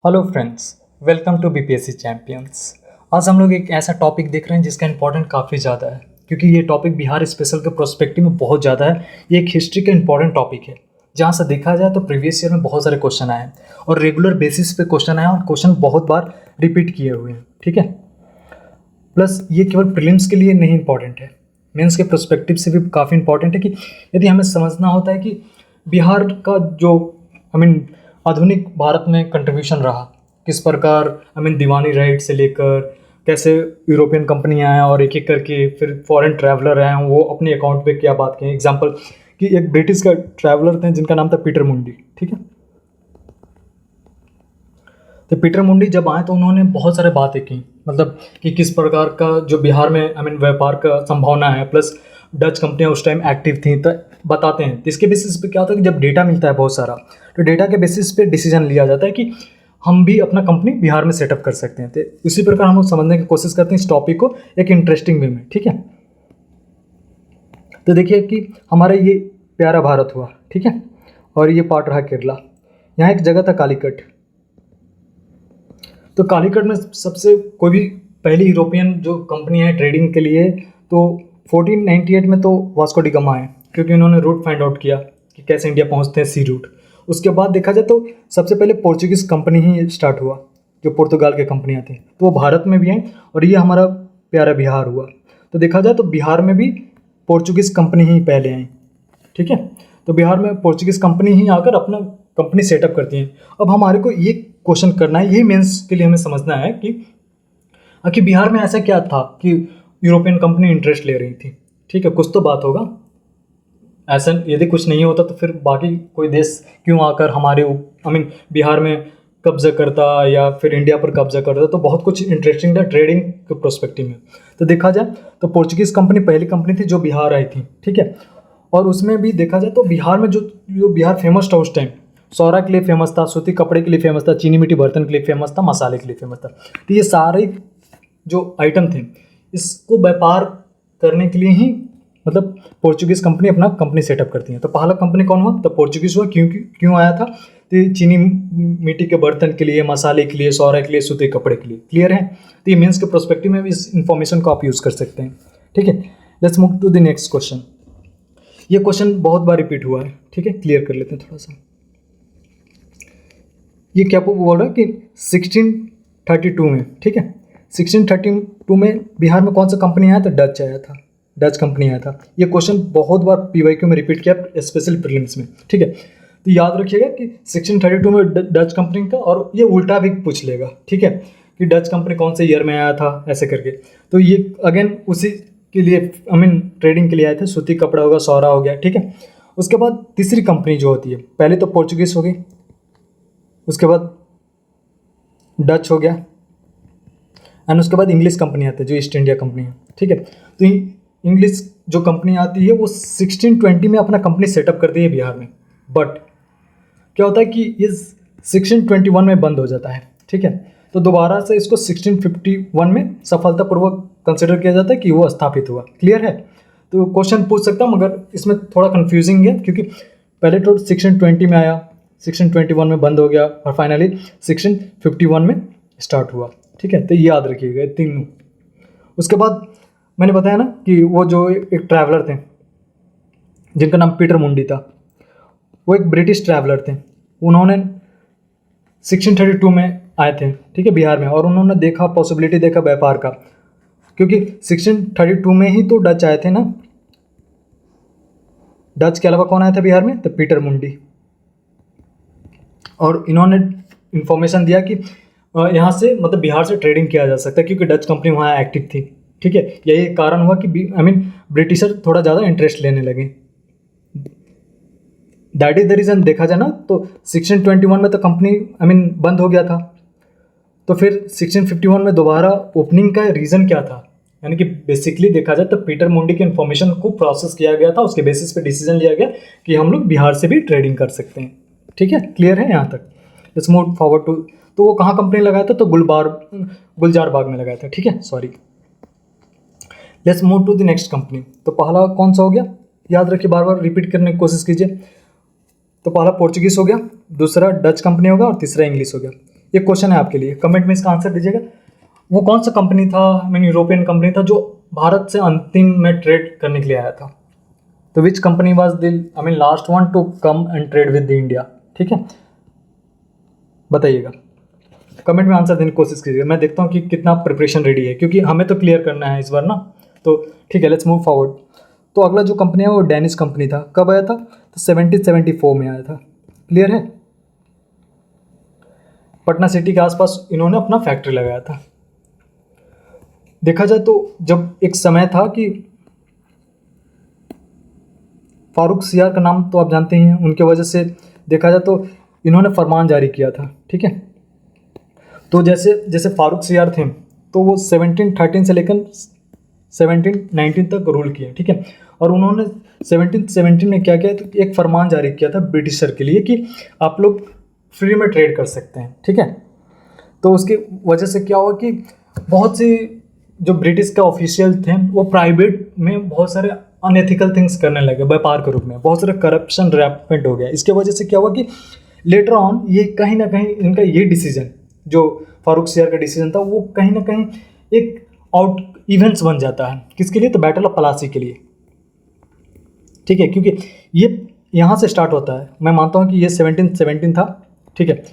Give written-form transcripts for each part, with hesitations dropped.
Hello friends, welcome to BPSC champions. आज हम लोग एक ऐसा टॉपिक देख रहे हैं जिसका इंपॉर्टेंट काफ़ी ज़्यादा है, क्योंकि ये टॉपिक बिहार स्पेशल के प्रोस्पेक्टिव में बहुत ज़्यादा है। ये एक हिस्ट्री का इंपॉर्टेंट टॉपिक है, जहाँ से देखा जाए तो प्रीवियस ईयर में बहुत सारे क्वेश्चन आए हैं और रेगुलर बेसिस पे क्वेश्चन आए और क्वेश्चन बहुत बार रिपीट किए हुए हैं। ठीक है, प्लस ये केवल प्रीलिम्स के लिए नहीं इंपॉर्टेंट है, मेंस के प्रोस्पेक्टिव से भी काफ़ी इंपॉर्टेंट है कि यदि हमें समझना होता है कि बिहार का जो आधुनिक भारत में कंट्रीब्यूशन रहा, किस प्रकार दीवानी राइट से लेकर कैसे यूरोपियन कंपनी आए और एक एक करके फिर फॉरेन ट्रैवलर आए, वो अपने अकाउंट पे क्या बात कहें। एग्जांपल कि एक ब्रिटिश का ट्रैवलर थे जिनका नाम था पीटर मुंडी। ठीक है, तो पीटर मुंडी जब आए तो उन्होंने बहुत सारे बातें की, मतलब कि किस प्रकार का जो बिहार में व्यापार का संभावना है, प्लस डच कंपनियां उस टाइम एक्टिव थी, तो बताते हैं। तो इसके बेसिस पे क्या होता है कि जब डेटा मिलता है बहुत सारा, तो डेटा के बेसिस पे डिसीजन लिया जाता है कि हम भी अपना कंपनी बिहार में सेटअप कर सकते हैं। तो इसी प्रकार हम लोग समझने की कोशिश करते हैं इस टॉपिक को एक इंटरेस्टिंग वे में। ठीक है, तो देखिए कि हमारा ये प्यारा भारत हुआ, ठीक है, और ये पार्ट रहा केरला। यहाँ एक जगह था कालीकट। तो कालीकट में सबसे कोई भी पहली यूरोपियन जो कंपनी है ट्रेडिंग के लिए, तो 1498 में तो वास्को डी गामा है, क्योंकि उन्होंने रूट फाइंड आउट किया कि कैसे इंडिया पहुंचते हैं, सी रूट। उसके बाद देखा जाए तो सबसे पहले पोर्चुगीज़ कंपनी ही स्टार्ट हुआ, जो पुर्तगाल के कंपनियां थी, तो वो भारत में भी आई और ये हमारा प्यारा बिहार हुआ। तो देखा जाए तो बिहार में भी पोर्चुगीज़ कंपनी ही पहले आई। ठीक है, तो बिहार में पोर्चुगीज़ कंपनी ही आकर अपना कंपनी सेटअप करती हैं। अब हमारे को ये क्वेश्चन करना है, यही मेंस के लिए हमें समझना है कि आखिर बिहार में ऐसा क्या था कि यूरोपियन कंपनी इंटरेस्ट ले रही थी। ठीक है, कुछ तो बात होगा। ऐसा यदि कुछ नहीं होता तो फिर बाकी कोई देश क्यों आकर हमारे बिहार में कब्जा करता या फिर इंडिया पर कब्जा करता। तो बहुत कुछ इंटरेस्टिंग था ट्रेडिंग के प्रोस्पेक्टिव में। तो देखा जाए तो पोर्चुगीज़ कंपनी पहली कंपनी थी जो बिहार आई थी। ठीक है, और उसमें भी देखा जाए तो बिहार में जो बिहार फेमस था उस टाइम, सौरा के लिए फेमस था, सूती कपड़े के लिए फेमस था, चीनी मिट्टी बर्तन के लिए फेमस था, मसाले के लिए फेमस था। तो ये सारे जो आइटम थे, इसको व्यापार करने के लिए ही पोर्चुगीज़ कंपनी अपना कंपनी सेटअप करती है। तो पहला कंपनी कौन हुआ? तो पोर्चुगीज़ हुआ। क्यों आया था? तो चीनी मिट्टी के बर्तन के लिए, मसाले के लिए, सौरा के लिए, सूती कपड़े के लिए। क्लियर है? तो ये मेंस के प्रोस्पेक्टिव में भी इस इन्फॉर्मेशन को आप यूज़ कर सकते हैं। ठीक है, let's move to the next question. ये क्वेश्चन बहुत बार रिपीट हुआ है। ठीक है, क्लियर कर लेते हैं थोड़ा सा। ये क्या बोल रहा है कि 1632 में, ठीक है, 1632 में बिहार में कौन सा कंपनी आया था? डच आया था, डच कंपनी आया था। ये क्वेश्चन बहुत बार पीवाईक्यू में रिपीट किया, स्पेशल प्रीलिम्स में। ठीक है, तो याद रखिएगा कि 1632 में डच कंपनी का, और ये उल्टा भी पूछ लेगा। ठीक है, कि डच कंपनी कौन से ईयर में आया था, ऐसे करके। तो ये अगेन उसी के लिए ट्रेडिंग के लिए आए थे। सूती कपड़ा होगा, सौरा हो गया। ठीक है, उसके बाद तीसरी कंपनी जो होती है, पहले तो पोर्चुगीज़ हो गई, उसके बाद डच हो गया, एंड उसके बाद इंग्लिश कंपनी आती है जो ईस्ट इंडिया कंपनी है। ठीक है, तो इंग्लिश जो कंपनी आती है वो 1620 में अपना कंपनी सेटअप करती है बिहार में। बट क्या होता है कि इस 1621 में बंद हो जाता है। ठीक है, तो दोबारा से इसको 1651 में सफलतापूर्वक कंसिडर किया जाता है कि वो स्थापित हुआ। क्लियर है? तो क्वेश्चन पूछ सकता हूँ, मगर इसमें थोड़ा कन्फ्यूजिंग है, क्योंकि पहले तो 1620 में आया, 1621 में बंद हो गया, और फाइनली 1651 में स्टार्ट हुआ। ठीक है, तो ये याद रखिएगा तीनों। उसके बाद मैंने बताया ना कि वो जो एक ट्रैवलर थे जिनका नाम पीटर मुंडी था, वो एक ब्रिटिश ट्रैवलर थे। उन्होंने 1632 में आए थे, ठीक है, बिहार में, और उन्होंने देखा, पॉसिबिलिटी देखा व्यापार का, क्योंकि 1632 में ही तो डच आए थे ना। डच के अलावा कौन आया था बिहार में? तो पीटर मुंडी। और इन्होंने इन्फॉर्मेशन दिया कि यहाँ से बिहार से ट्रेडिंग किया जा सकता है, क्योंकि डच कंपनी वहाँ एक्टिव थी। ठीक है, यही कारण हुआ कि ब्रिटिशर थोड़ा ज़्यादा इंटरेस्ट लेने लगे। That is the reason. देखा जाए ना तो 1621 में तो कंपनी बंद हो गया था, तो फिर 1651 में दोबारा ओपनिंग का रीज़न क्या था? यानी कि बेसिकली देखा जाए तो पीटर मुंडी की इन्फॉर्मेशन को प्रोसेस किया गया था, उसके बेसिस पे डिसीजन लिया गया कि हम लोग बिहार से भी ट्रेडिंग कर सकते हैं। ठीक है, क्लियर है यहाँ तक? लेट्स मूव फॉरवर्ड टू, तो वो कहाँ कंपनी लगाया था? तो गुलजार बाग में लगाया था। ठीक है, sorry. Let's move to the next company. तो पहला कौन सा हो गया? याद रखिए, बार बार रिपीट करने की कोशिश कीजिए। तो पहला पोर्चुगीज़ हो गया, दूसरा डच कंपनी होगा, और तीसरा इंग्लिश हो गया। एक क्वेश्चन है आपके लिए, कमेंट में इसका आंसर दीजिएगा। वो कौन सा कंपनी था, आई मीन यूरोपियन कंपनी था, जो भारत से अंतिम में ट्रेड करने के लिए आया था? तो which company was the I mean last one to come and trade with the India? ठीक है, बताइएगा, कमेंट में आंसर देने की कोशिश कीजिएगा। मैं देखता हूँ कि कितना प्रिपरेशन रेडी है, क्योंकि हमें तो क्लियर करना है इस बार ना। तो ठीक है, लेट्स मूव फॉरवर्ड। तो अगला जो कंपनी है वो डेनिश कंपनी था। कब आया था? तो 1774 में आया था। क्लियर है? पटना सिटी के आसपास इन्होंने अपना फैक्ट्री लगाया था। देखा जाए तो जब एक समय था कि फारूक सियार का नाम तो आप जानते ही हैं, उनके वजह से देखा जाए तो इन्होंने फरमान जारी किया था। ठीक है, तो जैसे जैसे फारूक सियार थे तो वो 1713 से लेकर 1719 तक रूल किए। ठीक है, और उन्होंने 1717 में क्या किया, तो एक फरमान जारी किया था ब्रिटिशर के लिए कि आप लोग फ्री में ट्रेड कर सकते हैं। ठीक है, तो उसकी वजह से क्या हुआ कि बहुत सी जो ब्रिटिश के ऑफिशियल थे वो प्राइवेट में बहुत सारे अनएथिकल थिंग्स करने लगे, व्यापार के रूप में बहुत सारे करप्शन रैम्पेंट हो गया। इसके वजह से क्या हुआ कि लेटर ऑन ये कहीं ना कहीं इनका ये डिसीजन, जो फारूक सियार का डिसीजन था, वो कहीं ना कहीं एक आउट इवेंट्स बन जाता है। किसके लिए? तो बैटल ऑफ प्लासी के लिए। ठीक है, क्योंकि ये यहाँ से स्टार्ट होता है। मैं मानता हूँ कि ये 1717 था। ठीक है,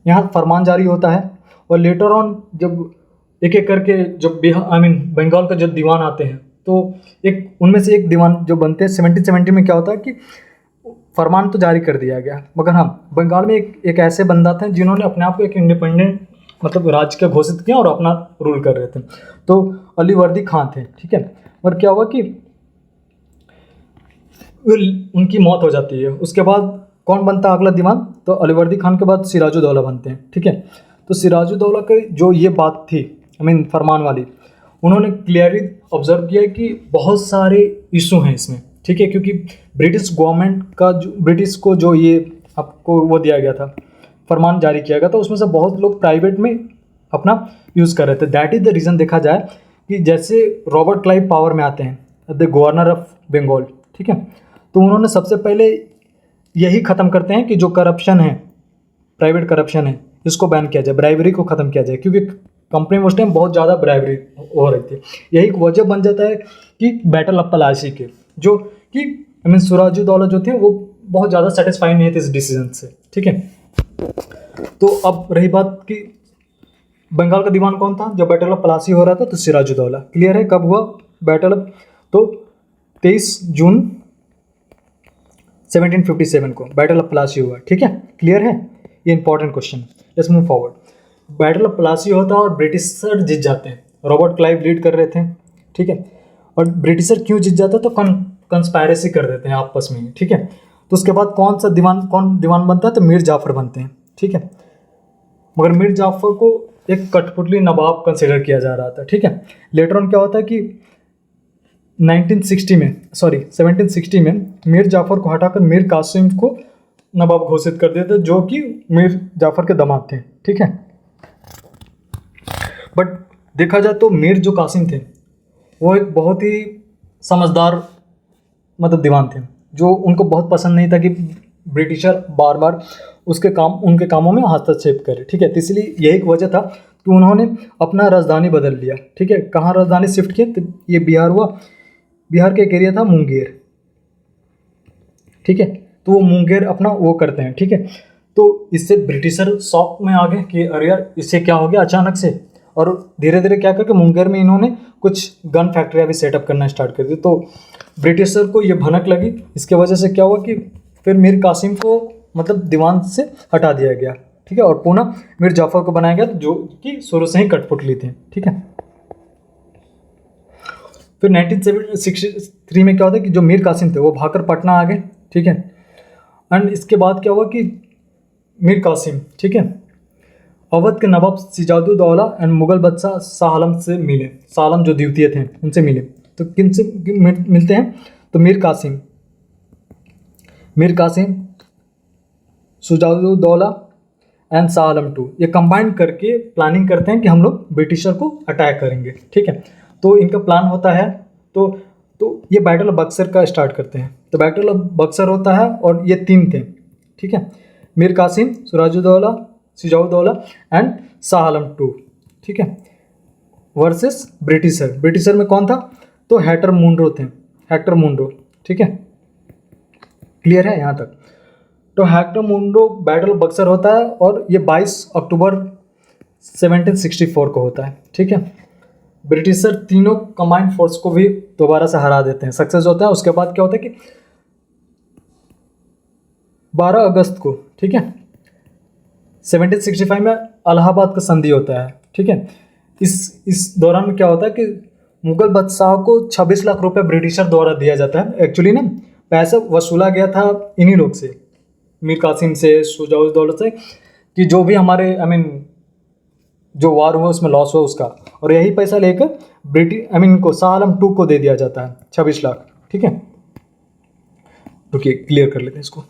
यहाँ फरमान जारी होता है और लेटर ऑन जब एक एक करके जो बंगाल का जो दीवान आते हैं, तो एक उनमें से एक दीवान जो बनते हैं 1770 में, क्या होता है कि फरमान तो जारी कर दिया गया, मगर हाँ बंगाल में एक ऐसे बंदा थे जिन्होंने अपने आप को एक इंडिपेंडेंट मतलब राज्य का घोषित किया और अपना रूल कर रहे थे, तो अलीवर्दी खान थे। ठीक है, और क्या हुआ कि उनकी मौत हो जाती है। उसके बाद कौन बनता है अगला दीवान? तो अलीवर्दी खान के बाद सिराजुद्दौला बनते हैं। ठीक है, तो सिराजुद्दौला की जो ये बात थी फरमान वाली, उन्होंने क्लियरली ऑब्जर्व किया कि बहुत सारे इशू हैं इसमें। ठीक है, क्योंकि ब्रिटिश गवर्नमेंट का जो ब्रिटिश को जो ये आपको वो दिया गया था, फरमान जारी किया गया था, उसमें से बहुत लोग प्राइवेट में अपना यूज़ कर रहे थे। दैट इज़ द रीज़न देखा जाए कि जैसे रॉबर्ट क्लाइव पावर में आते हैं, द गवर्नर ऑफ बंगाल। ठीक है, तो उन्होंने सबसे पहले यही ख़त्म करते हैं कि जो करप्शन है, प्राइवेट करप्शन है, इसको बैन किया जाए, ब्राइबरी को ख़त्म किया जाए, क्योंकि कंपनी में उस टाइम बहुत ज़्यादा ब्राइबरी हो रही थी। यही एक वजह बन जाता है कि बैटल ऑफ प्लासी के, जो कि सिराजुद्दौला जो थे वो बहुत ज़्यादा सेटिस्फाई नहीं थे इस डिसीजन से। ठीक है, तो अब रही बात कि बंगाल का दीवान कौन था जब बैटल ऑफ प्लासी हो रहा था? तो सिराजुद्दौला। क्लियर है? कब हुआ बैटल ऑफ? तो 23 जून 1757 को बैटल ऑफ प्लासी हुआ। ठीक है, क्लियर है? ये important question. Let's move forward. Battle of Plassey होता है और ब्रिटिशर जीत जाते हैं। रॉबर्ट क्लाइव लीड कर रहे थे। ठीक है, और ब्रिटिशर क्यों जीत जाता है? तो कंस्पायरेसी कर देते हैं आपस में। ठीक है, तो उसके बाद कौन दीवान बनता है? तो मीर जाफर बनते हैं। ठीक है, मगर मीर जाफर को एक कठपुतली नवाब कंसिडर किया जा रहा था। ठीक है, लेटर ऑन क्या होता है कि 1760 में मीर जाफर को हटाकर मीर कासिम को नवाब घोषित कर देते, जो कि मीर जाफर के दामाद थे। ठीक है, बट देखा जाए तो मीर जो कासिम थे वो एक बहुत ही समझदार मतलब दीवान थे, जो उनको बहुत पसंद नहीं था कि ब्रिटिशर बार बार उनके कामों में हस्तक्षेप करे। ठीक है, तो इसलिए यही एक वजह था कि उन्होंने अपना राजधानी बदल लिया। ठीक है, कहाँ राजधानी शिफ्ट किया? तो ये बिहार हुआ। बिहार का एक एरिया था मुंगेर। ठीक है, तो वो मुंगेर अपना वो करते हैं। ठीक है, तो इससे ब्रिटिशर शॉक में आ गए कि अरे यार इससे क्या हो गया अचानक से, और धीरे धीरे क्या करके मुंगेर में इन्होंने कुछ गन फैक्ट्रियाँ भी सेटअप करना स्टार्ट कर दी। तो ब्रिटिशर को ये भनक लगी। इसके वजह से क्या हुआ कि फिर मीर कासिम को मतलब दीवान से हटा दिया गया। ठीक है, और पुनः मीर जाफर को बनाया गया, जो कि शुरू से ही कठपुतली थे। ठीक है, फिर 1963 में क्या होता है कि जो मीर कासिम थे वो भागकर पटना आ गए। ठीक है, एंड इसके बाद क्या हुआ कि मीर कासिम, ठीक है, अवध के नवाब सिराजुद्दौला एंड मुगल बादशाह शाह आलम से मिले। शाह आलम जो द्वितीय थे उनसे मिले। तो किन से मिलते हैं? तो मीर कासिम, सिराजुद्दौला एंड शाह आलम टू, ये कंबाइन करके प्लानिंग करते हैं कि हम लोग ब्रिटिशर को अटैक करेंगे। ठीक है, तो इनका प्लान होता है। तो ये बैटल ऑफ बक्सर का स्टार्ट करते हैं। तो बैटल ऑफ बक्सर होता है और ये 3 थे। ठीक है, मीर कासिम, सिराजुद्दौला, सिजाउद्दौला एंड शाह आलम टू, ठीक है, वर्सेस ब्रिटिशर। ब्रिटिशर में कौन था? तो हेक्टर मुनरो थे, हेक्टर मुनरो, ठीक है, क्लियर है यहाँ तक। तो हेक्टर मुनरो बैटल बक्सर होता है और ये 22 अक्टूबर 1764 को होता है, ठीक है। ब्रिटिशर तीनों कंबाइंड फोर्स को भी दोबारा से हरा देते हैं, सक्सेस होता है। उसके बाद क्या होता है कि 12 अगस्त को, ठीक है, 1765 में इलाहाबाद का संधि होता है, ठीक है। इस दौरान में क्या होता है कि मुगल बादशाह को 26 लाख रुपए ब्रिटिशर द्वारा दिया जाता है। एक्चुअली ना पैसा वसूला गया था इन्हीं लोग से, मीर कासिम से, शुजाउद्दौला से, कि जो भी हमारे जो वार हुआ उसमें लॉस हुआ उसका, और यही पैसा लेकर को शाह आलम टू को दे दिया जाता है 26 लाख, ठीक है। रुकिए क्लियर कर लेते हैं इसको।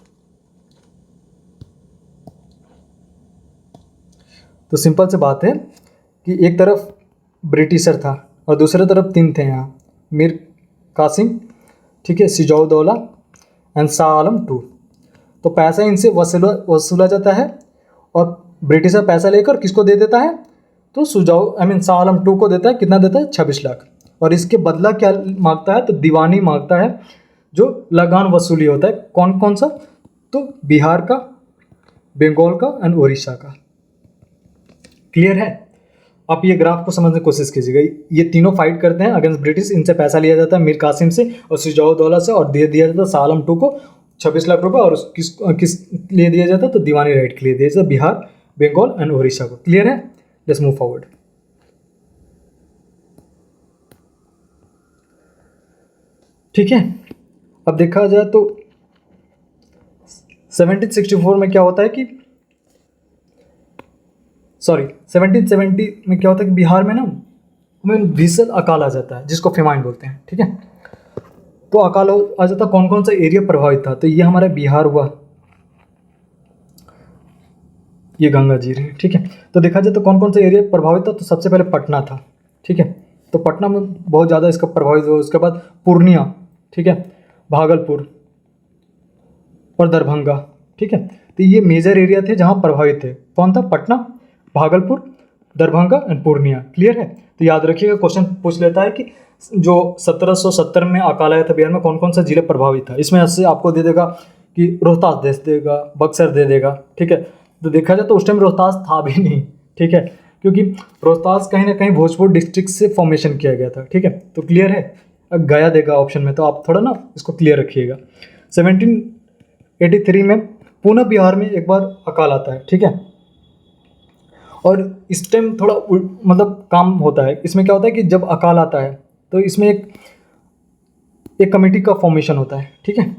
तो सिंपल से बात है कि एक तरफ ब्रिटिशर था और दूसरी तरफ 3 थे यहाँ, मीर कासिम, ठीक है, सिजाउद्दौला एंड शाह आलम टू। तो पैसा इनसे वसूला जाता है और ब्रिटिशर पैसा लेकर किसको दे देता है? तो शाह आलम टू को देता है। कितना देता है? 26 लाख। और इसके बदला क्या मांगता है? तो दीवानी मांगता है, जो लगान वसूली होता है। कौन कौन सा? तो बिहार का, बंगाल का एंड उड़ीसा का। क्लियर है? आप ये ग्राफ को समझने की कोशिश कीजिएगा। ये तीनों फाइट करते हैं अगेंस्ट ब्रिटिश, इनसे पैसा लिया जाता है मीर कासिम से और सिजाउद्दौला से, और दे दिया जाता है शाह आलम टू को 26 लाख रुपए। और किस लिए दिया जाता है? तो दीवानी राइट के लिए दिया जाता है, बिहार, बंगाल एंड उड़ीसा को। क्लियर है? Let's move forward. ठीक है, अब देखा जाए तो 1764 में क्या होता है कि 1770 में क्या होता है कि बिहार में ना हमें भीषण अकाल आ जाता है, जिसको फेमाइन बोलते हैं, ठीक है। तो अकाल आ जाता, कौन कौन सा एरिया प्रभावित था? तो ये हमारा बिहार हुआ, ये गंगा जी रही, ठीक है। तो देखा जाए तो कौन कौन सा एरिया प्रभावित था? तो सबसे पहले पटना था, ठीक है। तो पटना में बहुत ज़्यादा इसका प्रभावित हुआ। उसके बाद पूर्णिया, ठीक है, भागलपुर और दरभंगा, ठीक है। तो ये मेजर एरिया थे जहाँ प्रभावित थे। कौन था? पटना, भागलपुर, दरभंगा एंड पूर्णिया। क्लियर है? तो याद रखिएगा, क्वेश्चन पूछ लेता है कि जो 1770 में अकाल आया था बिहार में, कौन कौन सा जिले प्रभावित था। इसमें ऐसे आपको दे देगा कि रोहतास दे देगा, बक्सर दे देगा, ठीक है। तो देखा जाए तो उस टाइम रोहतास था भी नहीं, ठीक है, क्योंकि रोहतास कहीं ना कहीं भोजपुर डिस्ट्रिक्ट से फॉर्मेशन किया गया था, ठीक है। तो क्लियर है? गया देगा ऑप्शन में, तो आप थोड़ा ना इसको क्लियर रखिएगा। 1783 में पुनः बिहार में एक बार अकाल आता है, ठीक है। और इस टाइम थोड़ा मतलब काम होता है। इसमें क्या होता है कि जब अकाल आता है तो इसमें एक कमेटी का फॉर्मेशन होता है, ठीक है।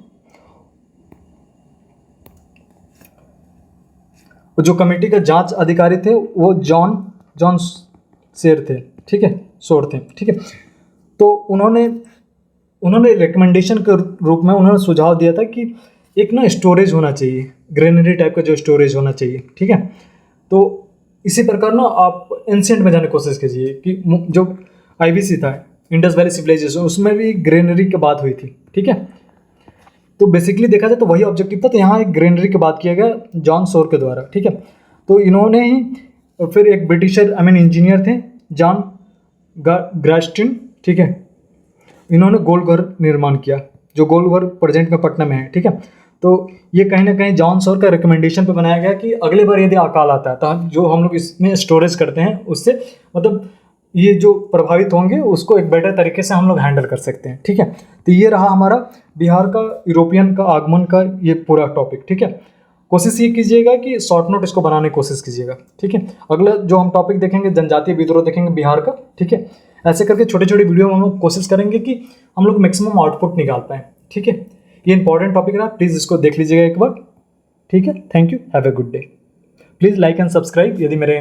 जो कमेटी का जांच अधिकारी थे वो जॉन शेर थे, ठीक है, शोर थे, ठीक है। तो उन्होंने रिकमेंडेशन के रूप में उन्होंने सुझाव दिया था कि एक ना स्टोरेज होना चाहिए, ग्रेनरी टाइप का जो स्टोरेज होना चाहिए, ठीक है। तो इसी प्रकार ना आप एंशिएंट में जाने की कोशिश कीजिए कि जो IBC था, इंडस वैली सिविलाइजेशन, उसमें भी ग्रेनरी की बात हुई थी, ठीक है। तो बेसिकली देखा जाए तो वही ऑब्जेक्टिव था। तो यहाँ एक ग्रेनरी की बात किया गया जॉन शोर के द्वारा, ठीक है। तो इन्होंने ही फिर एक ब्रिटिशर इंजीनियर थे जॉन ग्रास्टिन, ठीक है, इन्होंने गोलघर निर्माण किया, जो गोलघर प्रेजेंट में पटना में है, ठीक है। तो ये कहीं ना कहीं जॉन शोर का रिकमेंडेशन पे बनाया गया कि अगले बार यदि अकाल आता है तो जो हम लोग इसमें स्टोरेज करते हैं उससे मतलब ये जो प्रभावित होंगे उसको एक बेटर तरीके से हम लोग हैंडल कर सकते हैं, ठीक है। तो ये रहा हमारा बिहार का यूरोपियन का आगमन का ये पूरा टॉपिक, ठीक है। कोशिश ये कीजिएगा कि शॉर्ट नोट इसको बनाने की कोशिश कीजिएगा, ठीक है। अगला जो हम टॉपिक देखेंगे जनजातीय विद्रोह देखेंगे बिहार का, ठीक है। ऐसे करके छोटे छोटे वीडियो में हम लोग कोशिश करेंगे कि हम लोग मैक्सिमम आउटपुट निकाल पाएँ, ठीक है। ये इंपॉर्टेंट टॉपिक रहा, प्लीज़ इसको देख लीजिएगा एक बार, ठीक है। Thank you, have a good day. Please like and subscribe यदि मेरे